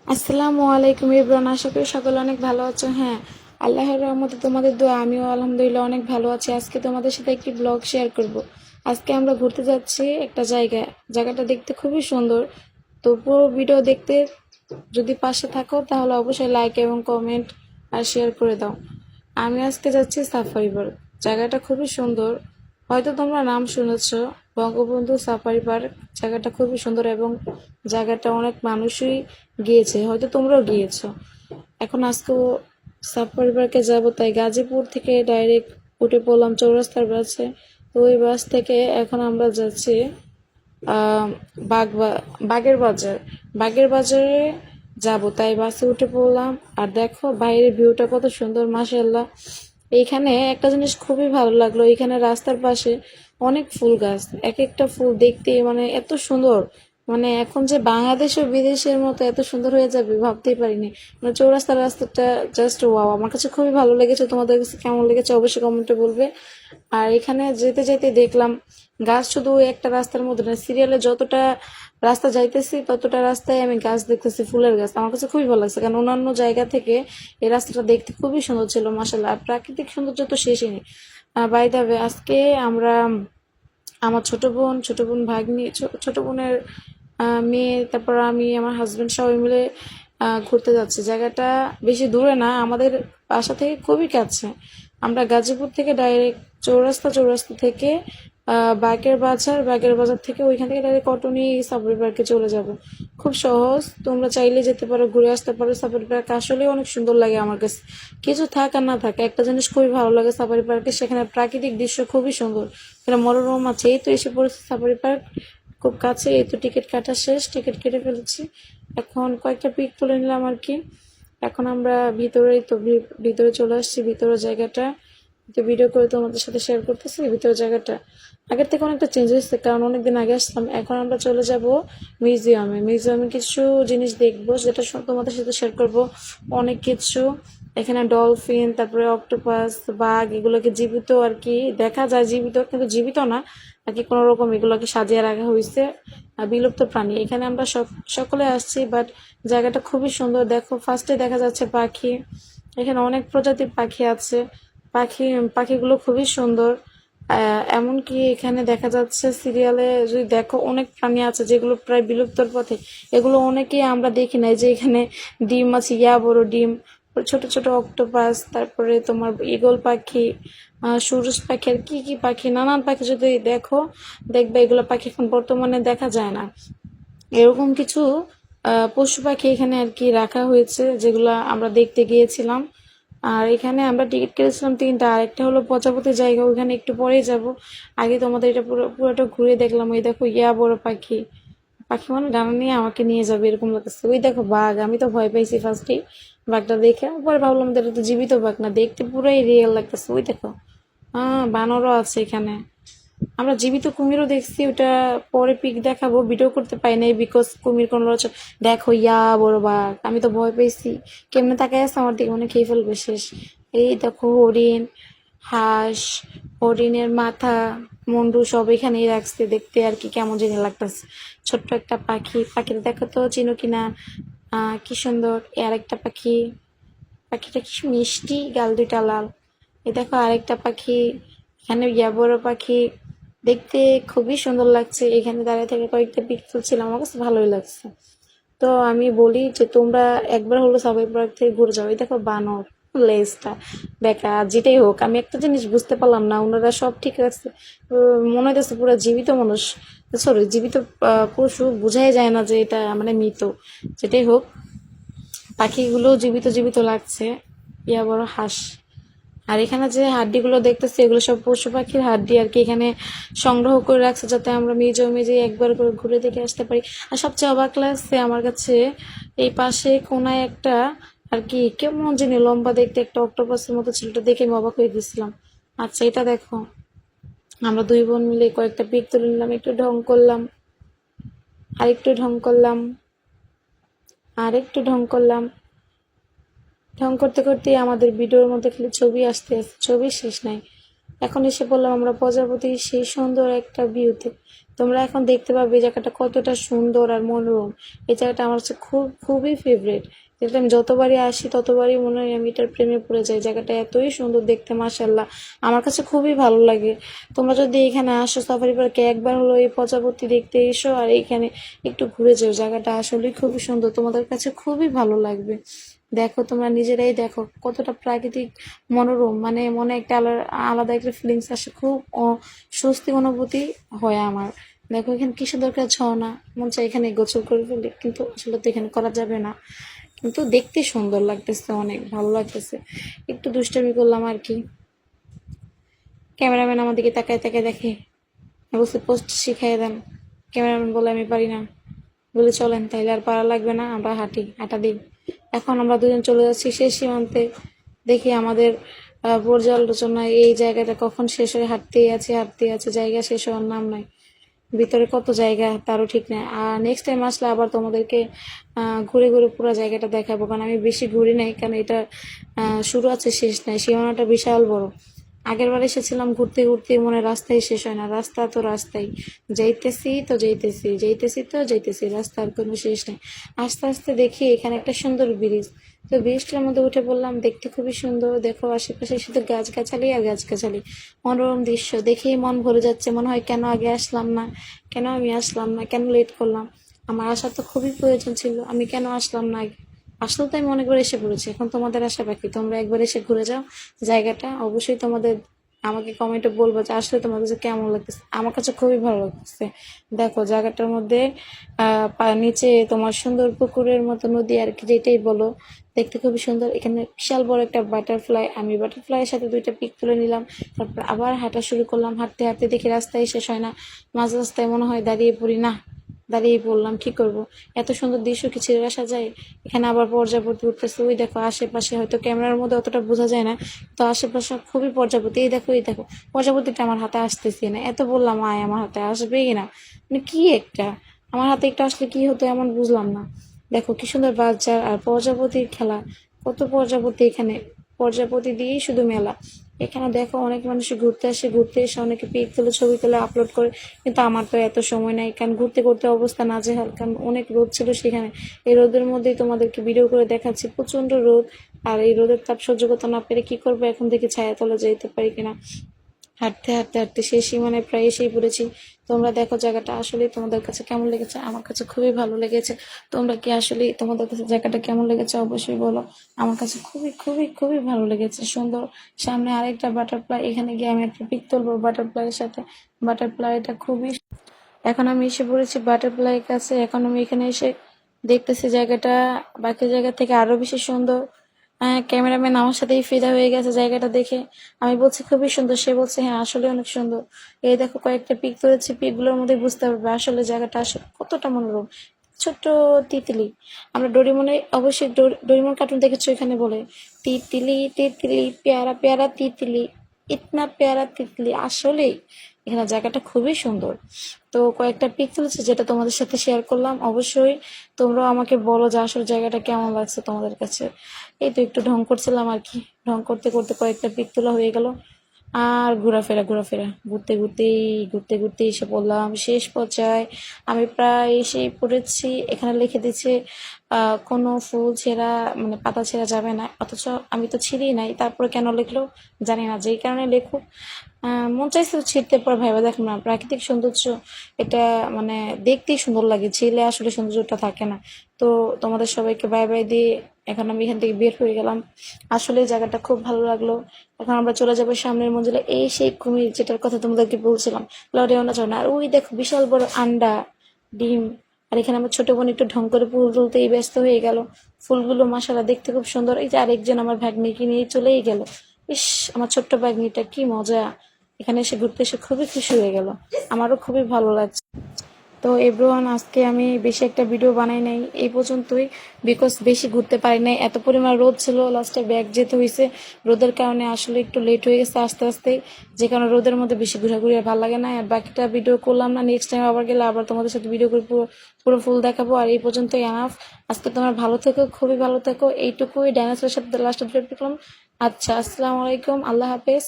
আসসালামু আলাইকুম ইব্রান, আশা করি সকলে অনেক ভালো আছো। হ্যাঁ, আল্লাহর রহমতে তোমাদের দোয়া আমিও আলহামদুলিল্লাহ অনেক ভালো আছি। আজকে তোমাদের সাথে একটি ব্লগ শেয়ার করব। আজকে আমরা ঘুরতে যাচ্ছি একটা জায়গায়। জায়গাটা দেখতে খুবই সুন্দর। তো পুরো ভিডিও দেখতে যদি পাশে থাকো তাহলে অবশ্যই লাইক এবং কমেন্ট আর শেয়ার করে দাও। আমি আজকে যাচ্ছি সাফারি পার্ক। জায়গাটা খুবই সুন্দর। হয়তো তোমরা নাম শুনেছ, বঙ্গবন্ধু সাফারি পার্ক। জায়গাটা খুবই সুন্দর এবং জায়গাটা অনেক মানুষই গিয়েছে, হয়তো তোমরাও গিয়েছো। এখন আজকে সাফারি পার্কে যাবো, তাই গাজীপুর থেকে ডাইরেক্ট উঠে পড়লাম চৌরাস্তার বাসে। তো ওই বাস থেকে এখন আমরা যাচ্ছি আহ বাগের বাজার। বাগের বাজারে যাব, তাই বাসে উঠে পড়লাম। আর দেখো বাইরের ভিউটা কত সুন্দর, মাশাআল্লাহ। এইখানে একটা জিনিস খুবই ভালো লাগলো, এখানে রাস্তার পাশে অনেক ফুল গাছ। এক একটা ফুল দেখতে মানে এত সুন্দর, মানে এখন যে বাংলাদেশ ও বিদেশের মতো এত সুন্দর হয়ে যাবে ভাবতেই পারিনি। মানে চৌরাস্তার রাস্তাটা জাস্ট ওয়াও, আমার কাছে খুবই ভালো লেগেছে। তোমাদের কাছে কেমন লেগেছে অবশ্যই কমেন্টে বলবে। আর এখানে যেতে যেতে দেখলাম গাছ শুধু একটা রাস্তার মধ্যে না, সিরিয়ালে যতটা রাস্তা যাইতেছি ততটা রাস্তায় আমি গাছ দেখতেছি, ফুলের গাছ। আমার কাছে খুবই ভালো লাগছে, কারণ অন্যান্য জায়গা থেকে এই রাস্তাটা দেখতে খুবই সুন্দর ছিল, মাশাআল্লাহ। আর প্রাকৃতিক সৌন্দর্য তো শেষই নেই। বাই দ্য ওয়ে, আজকে আমরা আমার ছোট বোন ভাগ্নি, ছোট বোনের মেয়ে, তারপর আমি, আমার হাজবেন্ড সবাই মিলে ঘুরতে যাচ্ছি। জায়গাটা বেশি দূরে না, আমাদের বাসা থেকে খুবই কাছে। আমরা গাজীপুর থেকে ডাইরেক্ট চৌরাস্তা থেকে বাগের বাজার থেকে ওইখান থেকে ডাইরেক্ট অটো নিয়ে সাফারি পার্কে চলে যাব। খুব সহজ, তোমরা চাইলে যেতে পারো, ঘুরে আসতে পারো। সাফারি পার্ক আসলে অনেক সুন্দর লাগে আমার কাছে। কিছু থাক আর না থাকে, একটা জিনিস খুবই ভালো লাগে সাফারি পার্কে, সেখানে প্রাকৃতিক দৃশ্য খুবই সুন্দর। এটা মনোরম আছে। এই তো এসে পড়েছে সাফারি পার্ক, খুব কাছে। এই তো টিকিট কাটা শেষ, টিকিট কেটে ফেলেছি। এখন কয়েকটা পিক তুলে নিলাম আর কি। এখন আমরা ভিতরে চলে আসছি। ভিতরের জায়গাটা তো ভিডিও করে তোমাদের সাথে শেয়ার করতেছি। ভিতরের জায়গাটা আগের থেকে অনেকটা চেঞ্জ হয়েছে, কারণ অনেকদিন আগে আসলাম। এখন আমরা চলে যাব মিউজিয়ামে কিছু জিনিস দেখবো, যেটা তোমাদের সাথে শেয়ার করব। অনেক কিছু এখানে ডলফিন, তারপরে অক্টোপাস, বাঘ, এগুলোকে জীবিত আর কি দেখা যায়, জীবিত কিন্তু জীবিত না আর কি, কোনো রকম এগুলোকে সাজিয়ে রাখা হয়েছে। বিলুপ্ত প্রাণী। এখানে আমরা সকলে আসছি, বাট জায়গাটা খুবই সুন্দর। দেখো ফার্স্টে দেখা যাচ্ছে পাখি। এখানে অনেক প্রজাতির পাখি আছে। পাখিগুলো খুবই সুন্দর। এমনকি এখানে দেখা যাচ্ছে সিরিয়ালে যদি দেখো অনেক প্রাণী আছে যেগুলো প্রায় বিলুপ্তর পথে। এগুলো অনেকেই আমরা দেখি নাই, যে এখানে ডিম আছে, বড় ডিম, ছোট ছোট অক্টোপাস, তারপরে তোমার ঈগল পাখি, সবুজ পাখি, আর কি কি পাখি, নানান পাখি যদি দেখো, দেখবে এগুলো পাখি এখন বর্তমানে দেখা যায় না। এরকম কিছু পশু পাখি এখানে আর কি রাখা হয়েছে, যেগুলো আমরা দেখতে গিয়েছিলাম। আর এখানে আমরা টিকিট কেটেছিলাম তিনটা। আর একটা হলো প্রজাপতি জায়গা, ওইখানে একটু পরেই যাব। আগে তোমাদের এটা পুরোটা ঘুরে দেখলাম। ওই দেখো বড় পাখি, পাখি মানে ডানা নিয়ে আমাকে নিয়ে যাবে এরকম লাগতেছে। ওই দেখো বাঘ, আমি তো ভয় পাইছি ফার্স্টে বাঘটা দেখে, পরে ভাবলাম এটা তো জীবিত বাঘ না, দেখতে পুরাই রিয়েল লাগতেছে। ওই দেখো বানরও আছে এখানে। আমরা জীবিত কুমিরও দেখছি, ওটা পরে পিক দেখাবো, ভিডিও করতে পাই নাই বিকজ কুমির কোন দেখো বড় বাঘ, আমি তো ভয় পেয়েছি। কেমনে তাকায় আছে আমার দিকে, মানে খেয়ে ফেলবে শেষ। এই দেখো হরিণ, হাঁস, হরিণের মাথা, মুন্ডু সব এখানেই রাখছে, দেখতে আর কি কেমন জানি লাগতেছে। ছোট্ট একটা পাখি, পাখিটা দেখো তো চিনো কিনা, কি সুন্দর। আর একটা পাখি, পাখিটা কি মিষ্টি, গাল দুইটা লাল। এই দেখো আরেকটা পাখি, এখানে বড় পাখি, দেখতে খুবই সুন্দর লাগছে। এখানে দাঁড়িয়ে থেকে কয়েকটা পিক তুলছিলাম, আমার কাছে ভালোই লাগছে। তো আমি বলি যে তোমরা একবার হলো সাফারি পার্ক থেকে ঘুরে যাও। এই দেখো বানর, লেজটা বেকা, যেটাই হোক। আমি একটা জিনিস বুঝতে পারলাম না, ওনারা সব ঠিক রাখছে, মনে হইতেছে পুরো জীবিত মানুষ, সরি জীবিত পশু, বোঝাই যায় না যে এটা মানে মৃত। যেটাই হোক, পাখিগুলো জীবিত জীবিত লাগছে। বড় হাঁস। আর এখানে যে হাড্ডিগুলো দেখতেছি এগুলো সব পশু পাখির হাড্ডি আর কি, এখানে সংগ্রহ করে রাখছে যাতে আমরা মিউজিয়ামে যে একবার করে ঘুরে দেখে আসতে পারি। আর সবচেয়ে অবাক লাগছে আমার কাছে, এই পাশে কোনায় একটা আর কি কেমন জানি লম্বা দেখতে একটা অক্টোপাসের মতো ছিল, দেখে আমি অবাক হয়ে গেছিলাম। আচ্ছা এটা দেখো, আমরা দুই বোন মিলে কয়েকটা পিক তুলে নিলাম, একটু ঢং করলাম, আরেকটু ঢং করলাম, আরেকটু ঢং করলাম। ঢং করতে করতেই আমাদের ভিডিওর মধ্যে খালি ছবি আসতে আসতে, ছবি শেষ নাই। এখন এসে বললাম আমরা প্রজাপতি সেই সুন্দর একটা ভিউতে। তোমরা এখন দেখতে পাবে এই জায়গাটা কতটা সুন্দর আর মনোরম। এই জায়গাটা আমার কাছে খুবই ফেভারিট। যেটা আমি যতবারই আসি ততবারই মনে হয় আমি এটার প্রেমে পড়ে যাই। জায়গাটা এতই সুন্দর দেখতে, মাশাল্লাহ, আমার কাছে খুবই ভালো লাগে। তোমরা যদি এখানে আসো সাফারি পার্কে, একবার হলো এই প্রজাপতি দেখতে এসো আর এইখানে একটু ঘুরে যাও। জায়গাটা আসলে খুবই সুন্দর, তোমাদের কাছে খুবই ভালো লাগবে। দেখো, তোমরা নিজেরাই দেখো কতটা প্রাকৃতিক মনোরম, মানে মনে একটা আলাদা একটা ফিলিংস আসে, খুব স্বস্তি অনুভূতি হয় আমার। দেখো এখানে কি সুন্দর একটা ঝর্ণা, মন চাই এখানে গোসল করে ফেলি, কিন্তু আসলে তো এখানে করা যাবে না। কিন্তু দেখতে সুন্দর লাগতেছে, অনেক ভালো লাগতেছে। একটু দুষ্টামি করলাম আর কি। ক্যামেরাম্যান আমাদেরকে তাকায় তাকায় দেখে, আমি বলছি পোস্ট শিখাই দেন। ক্যামেরাম্যান বলে আমি পারি না। বলে চলেন তাইলে আর পারা লাগবে না, আমরা হাঁটা দিই। এখন আমরা দুজন চলে যাচ্ছি শেষ সীমান্তে। দেখি আমাদের পর্যালোচনায় এই জায়গাটা কখন শেষ হয়ে হাঁটতেই আছে, জায়গা শেষ হওয়ার নাম নাই। ভিতরে কত জায়গা তারও ঠিক নাই। আর নেক্সট টাইম আসলে আবার তোমাদেরকে ঘুরে ঘুরে পুরো জায়গাটা দেখাবো, কারণ আমি বেশি ঘুরি নাই, কারণ এটা শুরু আছে শেষ নাই, সীমানাটা বিশাল বড়। আগের বার এসেছিলাম ঘুরতে ঘুরতে মনে রাস্তাই শেষ হয় না, রাস্তা তো রাস্তাই, যাইতেছি, রাস্তার কোনো শেষ নেই। আস্তে আস্তে দেখি এখানে একটা সুন্দর ব্রিজ, তো ব্রিজটার মধ্যে উঠে পড়লাম। দেখতে খুবই সুন্দর, দেখো আশেপাশে শুধু গাছগাছালি আর গাছগাছালি, মনোরম দৃশ্য দেখেই মন ভরে যাচ্ছে। মনে হয় কেন আগে আসলাম না, কেন আমি আসলাম না, কেন লেট করলাম। আমার আসার তো খুবই প্রয়োজন ছিল, আমি কেন আসলাম না আগে। আসলে তো আমি অনেকবার এসে পড়েছি, এখন তোমাদের আশা বাকি। তোমরা একবার এসে ঘুরে যাও জায়গাটা, অবশ্যই তোমাদের আমাকে কমেন্টে বলবো যে আসলে তোমার কাছে কেমন লাগতেছে। আমার কাছে খুবই ভালো লাগতেছে। দেখো জায়গাটার মধ্যে নিচে তোমার সুন্দর পুকুরের মতো নদী আর কি, যেটাই বলো, দেখতে খুবই সুন্দর। এখানে বিশাল বড় একটা বাটারফ্লাই, আমি বাটারফ্লাইয়ের সাথে দুইটা পিক তুলে নিলাম। তারপর আবার হাঁটা শুরু করলাম। হাঁটতে হাঁটতে দেখি রাস্তায় শেষ হয় না, মাঝ রাস্তায় মনে হয় দাঁড়িয়ে পড়ি। না, দাঁড়িয়ে পড়লাম, কি করব, এত সুন্দর দৃশ্য কি ছেড়ে আসা যায়। এখানে আবার পর্যাপতি উঠতেছে, ওই দেখো আশেপাশে, হয়তো ক্যামেরার মধ্যে অতটা বোঝা যায় না, তো আশেপাশে খুবই পর্যাপতি। এই দেখো পর্যাপতিটা আমার হাতে আসতেছে না, এত বললাম আয় আমার হাতে আসবেই না, মানে কি একটা, আমার হাতে একটা আসলে কি হতো এমন বুঝলাম না। দেখো কি সুন্দর বাচ্চা আর প্রজাপতির খেলা, কত প্রজাপতি এখানে, প্রজাপতি দিয়েই শুধু মেলা। এখানে দেখো অনেক মানুষ ঘুরতে এসে অনেকে পিক তোলে, ছবি তোলে, আপলোড করে, কিন্তু আমার তো এত সময় নাই, কারণ ঘুরতে ঘুরতে অবস্থা নাজেহাল, কারণ অনেক রোদ ছিল সেখানে। এই রোদের মধ্যেই তোমাদেরকে ভিডিও করে দেখাচ্ছি, প্রচন্ড রোদ। আর এই রোদের তাপ সহ্য করতে না পেরে কি করবো, এখন দেখি ছায়া তলে যেতে পারি কিনা। হাঁটতে সেই সীমানায় প্রায় এসেই পড়েছি। তোমরা দেখো জায়গাটা আসলে তোমাদের কাছে কেমন লেগেছে, আমার কাছে খুবই ভালো লেগেছে। তোমরা কি আসলে তোমাদের কাছে জায়গাটা কেমন লেগেছে অবশ্যই বলো। আমার কাছে খুবই ভালো লেগেছে, সুন্দর। সামনে আরেকটা বাটারফ্লাই, এখানে গিয়ে আমি একটা পিক তুলবো বাটারফ্লাইয়ের সাথে। বাটারফ্লাইটা খুবই, এখন আমি এসে পড়েছি বাটারফ্লাইয়ের কাছে। এখন আমি এখানে এসে দেখতেছি জায়গাটা বাকি জায়গা থেকে আরো বেশি সুন্দর। ক্যামেরাম্যান আমার সাথেই ফিদা হয়ে গেছে জায়গাটা দেখে। আমি বলছি খুবই সুন্দর, সে বলছে হ্যাঁ আসলে অনেক সুন্দর। এই দেখো কয়েকটা পিক তুলেছি, পিকগুলোর মধ্যে বুঝতে পারবে আসলে জায়গাটা আসলে কতটা মনোরম। ছোট্ট তিতলি, আমরা ডোরিমনে অবশ্যই ডোরিমন কার্টুন দেখেছো, এখানে বলে তিতলি তিতলি পেয়ারা পেয়ারা তিতলি, ইতনা পেয়ারা তিতলি। আসলেই এখানে জায়গাটা খুবই সুন্দর। তো কয়েকটা পিক তুলেছি যেটা তোমাদের সাথে শেয়ার করলাম। অবশ্যই তোমরাও আমাকে বলো যে আসলে জায়গাটা কেমন লাগছে তোমাদের কাছে। এই তো একটু ঢং করছিলাম আর কি, ঢং করতে করতে কয়েকটা পিক তোলা হয়ে গেল। আর ঘোরাফেরা ঘুরতে ঘুরতে এসে পড়লাম শেষ পর্যায়ে। আমি প্রায় এসেই পড়েছি। এখানে লিখে দিচ্ছে কোনো ফুল ছেঁড়া, মানে পাতা ছেঁড়া যাবে না, অথচ আমি তো ছিঁড়েই নাই, তারপরে কেন লিখলো জানি না, যেই কারণে লেখুক। মন চাইছে ছিঁড়তে, পর ভাইবা দেখলাম না, প্রাকৃতিক সৌন্দর্য এটা, মানে দেখতেই সুন্দর লাগে, ছিলে আসলে সৌন্দর্যটা থাকে না। তো তোমাদের সবাইকে বাই বাই দিয়ে এখন আমি এখান থেকে বের হয়ে গেলাম। আসলে জায়গাটা খুব ভালো লাগলো। এখন আমরা চলে যাবো সামনের মঞ্জিলে, এই সেই কুমির যেটার কথা তোমাদেরকে বলছিলাম, লড়েওনা ঝর্ণা। আর ওই দেখো বিশাল বড় আন্ডা, ডিম। আর এখানে আমার ছোট বোন একটু ঢং করে ফুল তুলতেই ব্যস্ত হয়ে গেল। ফুলগুলো মাশাআল্লাহ দেখতে খুব সুন্দর। এই যে আরেকজন আমার ভাগ্নিকে নিয়ে চলেই গেল। ইস, আমার ছোট্ট ভাগ্নিটা কি মজা, এখানে এসে ঘুরতে এসে খুবই খুশি হয়ে গেল, আমারও খুবই ভালো লাগছে। তো এভরিওয়ান, আজকে আমি বেশি একটা ভিডিও বানাই নাই, এই পর্যন্তই। বিকজ বেশি ঘুরতে পারি নাই, এত পরিমাণ রোদ ছিল, লাস্টে ব্যাগ যেতে হয়েছে। রোদের কারণে আসলে একটু লেট হয়ে গেছে আস্তে আস্তে, যে কারণে রোদের মধ্যে বেশি ঘোরাঘুরি আর ভালো লাগে না। আর বাকিটা ভিডিও করলাম না, নেক্সট টাইম আবার গেলে আবার তোমাদের সাথে ভিডিও করে পুরো পুরো ফুল দেখাবো। আর এই পর্যন্তই এনাফ। আজকে তোমরা ভালো থেকো, খুবই ভালো থেকো, এইটুকুই। ডাইনোসরের সাথে লাস্ট ভিডিও দেখলাম। আচ্ছা, আসসালামু আলাইকুম, আল্লাহ হাফেজ।